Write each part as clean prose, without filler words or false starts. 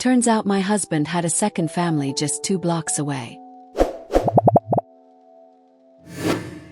Turns out my husband had a second family just 2 blocks away.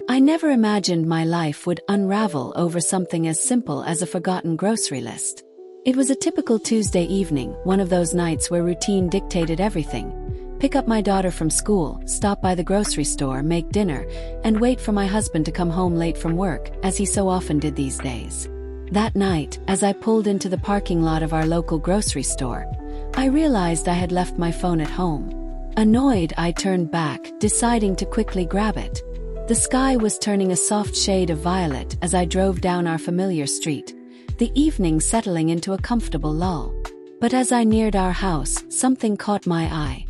I never imagined my life would unravel over something as simple as a forgotten grocery list. It was a typical Tuesday evening, one of those nights where routine dictated everything. Pick up my daughter from school, stop by the grocery store, make dinner, and wait for my husband to come home late from work, as he so often did these days. That night, as I pulled into the parking lot of our local grocery store, I realized I had left my phone at home. Annoyed, I turned back, deciding to quickly grab it. The sky was turning a soft shade of violet as I drove down our familiar street, the evening settling into a comfortable lull. But as I neared our house, something caught my eye.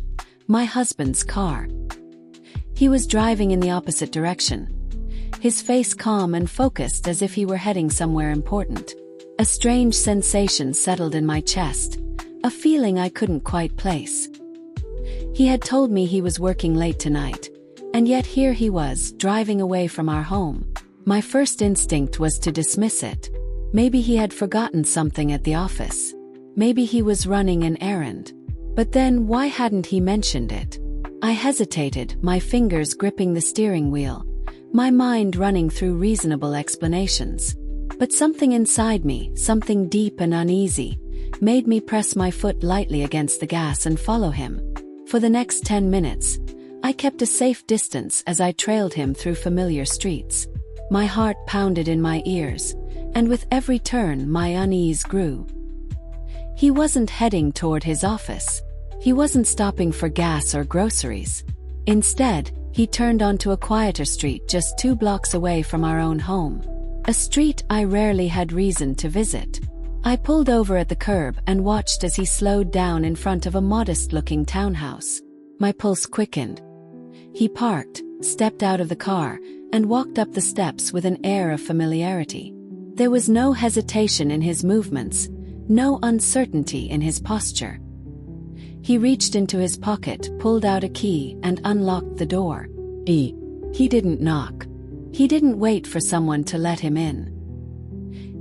My husband's car. He was driving in the opposite direction, his face calm and focused as if he were heading somewhere important. A strange sensation settled in my chest, a feeling I couldn't quite place. He had told me he was working late tonight, and yet here he was, driving away from our home. My first instinct was to dismiss it. Maybe he had forgotten something at the office. Maybe he was running an errand. But then, why hadn't he mentioned it? I hesitated, my fingers gripping the steering wheel, my mind running through reasonable explanations. But something inside me, something deep and uneasy, made me press my foot lightly against the gas and follow him. For the next 10 minutes, I kept a safe distance as I trailed him through familiar streets. My heart pounded in my ears, and with every turn my unease grew. He wasn't heading toward his office. He wasn't stopping for gas or groceries. Instead, he turned onto a quieter street just 2 blocks away from our own home. A street I rarely had reason to visit. I pulled over at the curb and watched as he slowed down in front of a modest-looking townhouse. My pulse quickened. He parked, stepped out of the car, and walked up the steps with an air of familiarity. There was no hesitation in his movements, no uncertainty in his posture. He reached into his pocket, pulled out a key, and unlocked the door. He didn't knock. He didn't wait for someone to let him in.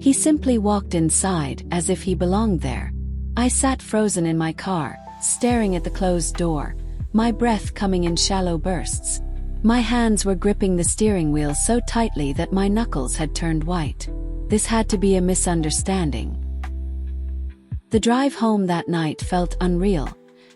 He simply walked inside as if he belonged there. I sat frozen in my car, staring at the closed door, my breath coming in shallow bursts. My hands were gripping the steering wheel so tightly that my knuckles had turned white. This had to be a misunderstanding. The drive home that night felt unreal,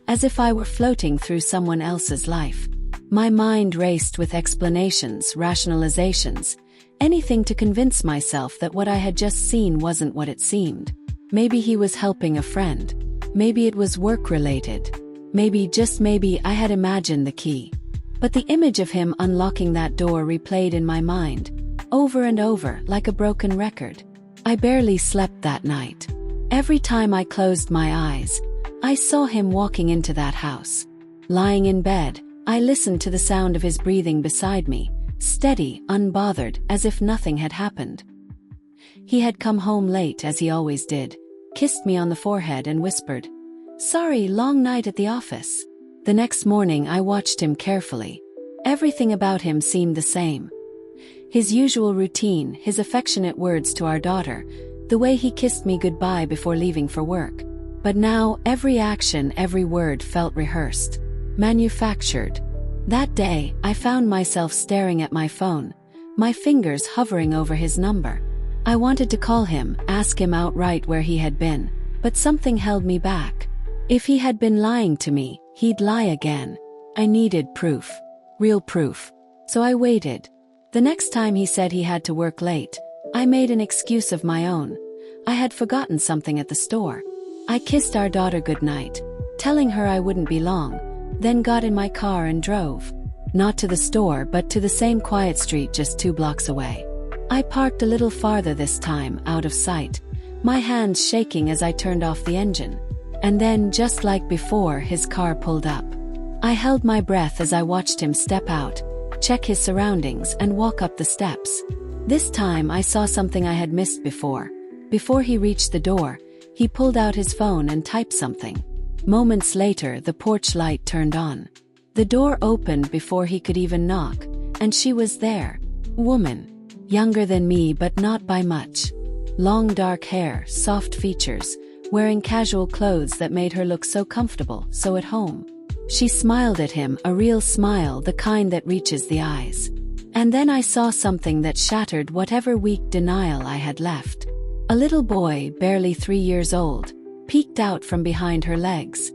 as if I were floating through someone else's life. My mind raced with explanations, rationalizations, anything to convince myself that what I had just seen wasn't what it seemed. Maybe he was helping a friend. Maybe it was work-related. Maybe, just maybe, I had imagined the key. But the image of him unlocking that door replayed in my mind, over and over, like a broken record. I barely slept that night. Every time I closed my eyes, I saw him walking into that house. Lying in bed, I listened to the sound of his breathing beside me, steady, unbothered, as if nothing had happened. He had come home late, as he always did, kissed me on the forehead and whispered, "Sorry, long night at the office." The next morning I watched him carefully. Everything about him seemed the same. His usual routine, his affectionate words to our daughter, the way he kissed me goodbye before leaving for work. But now, every action, every word felt rehearsed, manufactured. That day, I found myself staring at my phone, my fingers hovering over his number. I wanted to call him, ask him outright where he had been, but something held me back. If he had been lying to me, he'd lie again. I needed proof. Real proof. So I waited. The next time he said he had to work late, I made an excuse of my own. I had forgotten something at the store. I kissed our daughter goodnight, telling her I wouldn't be long, then got in my car and drove. Not to the store, but to the same quiet street just 2 blocks away. I parked a little farther this time, out of sight, my hands shaking as I turned off the engine. And then, just like before, his car pulled up. I held my breath as I watched him step out, check his surroundings, and walk up the steps. This time I saw something I had missed before. Before he reached the door, he pulled out his phone and typed something. Moments later, the porch light turned on. The door opened before he could even knock, and she was there. Woman. Younger than me, but not by much. Long dark hair, soft features, wearing casual clothes that made her look so comfortable, so at home. She smiled at him, a real smile, the kind that reaches the eyes. And then I saw something that shattered whatever weak denial I had left. A little boy, barely 3 years old, peeked out from behind her legs.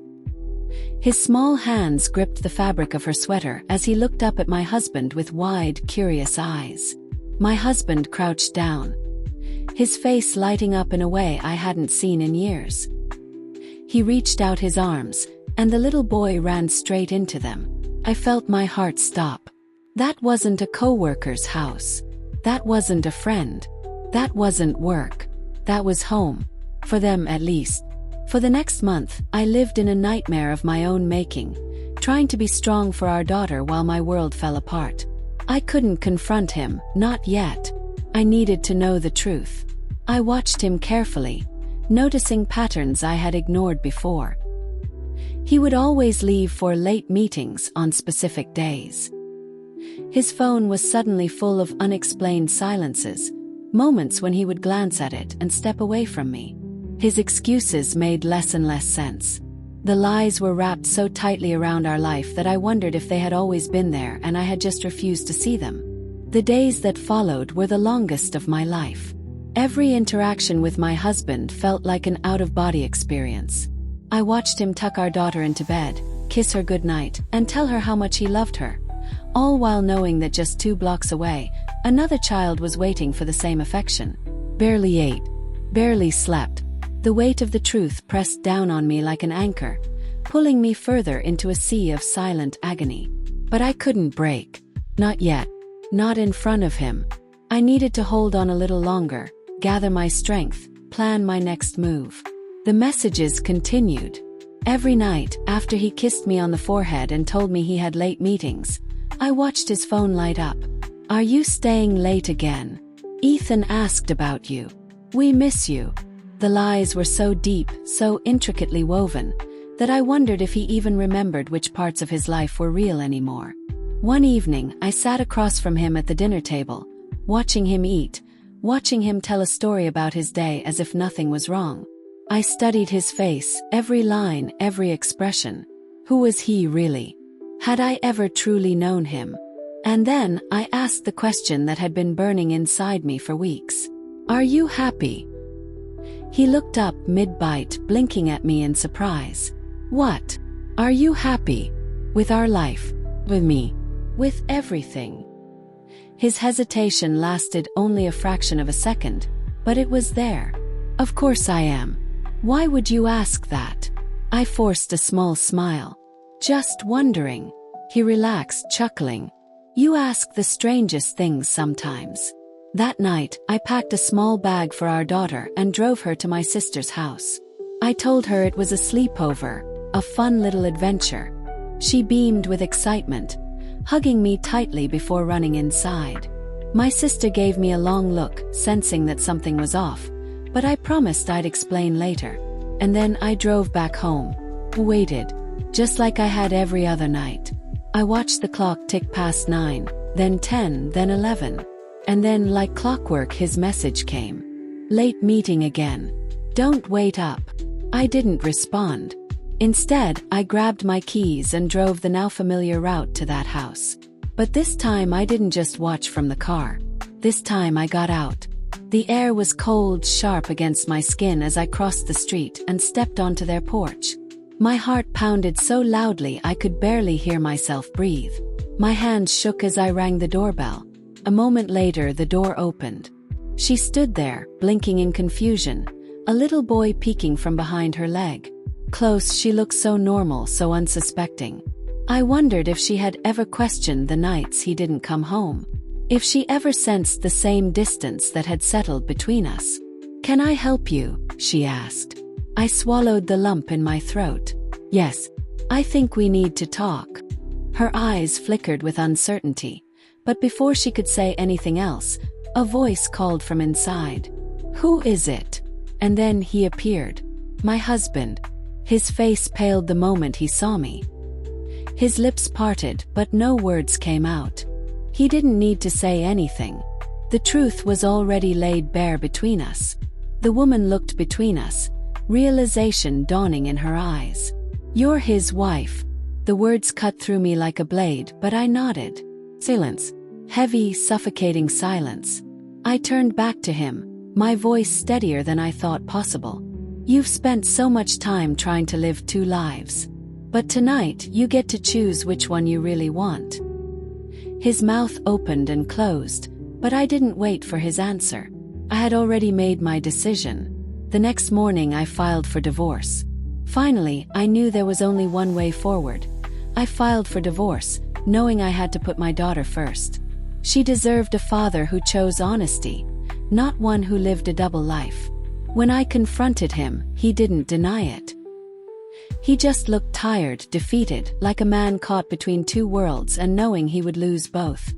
His small hands gripped the fabric of her sweater as he looked up at my husband with wide, curious eyes. My husband crouched down, his face lighting up in a way I hadn't seen in years. He reached out his arms, and the little boy ran straight into them. I felt my heart stop. That wasn't a co-worker's house. That wasn't a friend. That wasn't work. That was home. For them, at least. For the next month, I lived in a nightmare of my own making, trying to be strong for our daughter while my world fell apart. I couldn't confront him, not yet. I needed to know the truth. I watched him carefully, noticing patterns I had ignored before. He would always leave for late meetings on specific days. His phone was suddenly full of unexplained silences, moments when he would glance at it and step away from me. His excuses made less and less sense. The lies were wrapped so tightly around our life that I wondered if they had always been there and I had just refused to see them. The days that followed were the longest of my life. Every interaction with my husband felt like an out-of-body experience. I watched him tuck our daughter into bed, kiss her goodnight, and tell her how much he loved her, all while knowing that just 2 blocks away, another child was waiting for the same affection. Barely ate, barely slept. The weight of the truth pressed down on me like an anchor, pulling me further into a sea of silent agony. But I couldn't break. Not yet. Not in front of him. I needed to hold on a little longer, gather my strength, plan my next move. The messages continued. Every night, after he kissed me on the forehead and told me he had late meetings, I watched his phone light up. "Are you staying late again? Ethan asked about you. We miss you." The lies were so deep, so intricately woven, that I wondered if he even remembered which parts of his life were real anymore. One evening, I sat across from him at the dinner table, watching him eat, watching him tell a story about his day as if nothing was wrong. I studied his face, every line, every expression. Who was he really? Had I ever truly known him? And then, I asked the question that had been burning inside me for weeks. "Are you happy?" He looked up mid-bite, blinking at me in surprise. "What? Are you happy? With our life? With me? With everything?" His hesitation lasted only a fraction of a second, but it was there. "Of course I am. Why would you ask that?" I forced a small smile. "Just wondering." He relaxed, chuckling. "You ask the strangest things sometimes." That night, I packed a small bag for our daughter and drove her to my sister's house. I told her it was a sleepover, a fun little adventure. She beamed with excitement, hugging me tightly before running inside. My sister gave me a long look, sensing that something was off, but I promised I'd explain later. And then I drove back home. Waited, just like I had every other night. I watched the clock tick past 9, then 10, then 11. And then, like clockwork, his message came. "Late meeting again. Don't wait up." I didn't respond. Instead, I grabbed my keys and drove the now familiar route to that house. But this time I didn't just watch from the car. This time I got out. The air was cold, sharp against my skin as I crossed the street and stepped onto their porch. My heart pounded so loudly I could barely hear myself breathe. My hands shook as I rang the doorbell. A moment later, the door opened. She stood there, blinking in confusion, a little boy peeking from behind her leg. Close, she looked so normal, so unsuspecting. I wondered if she had ever questioned the nights he didn't come home. If she ever sensed the same distance that had settled between us. "Can I help you?" she asked. I swallowed the lump in my throat. "Yes, I think we need to talk." Her eyes flickered with uncertainty. But before she could say anything else, a voice called from inside. "Who is it?" And then he appeared. My husband. His face paled the moment he saw me. His lips parted, but no words came out. He didn't need to say anything. The truth was already laid bare between us. The woman looked between us, realization dawning in her eyes. "You're his wife." The words cut through me like a blade, but I nodded. Silence. Heavy, suffocating silence. I turned back to him, my voice steadier than I thought possible. "You've spent so much time trying to live two lives. But tonight, you get to choose which one you really want." His mouth opened and closed, but I didn't wait for his answer. I had already made my decision. The next morning I filed for divorce. Finally, I knew there was only one way forward. I filed for divorce, knowing I had to put my daughter first. She deserved a father who chose honesty, not one who lived a double life. When I confronted him, he didn't deny it. He just looked tired, defeated, like a man caught between two worlds and knowing he would lose both.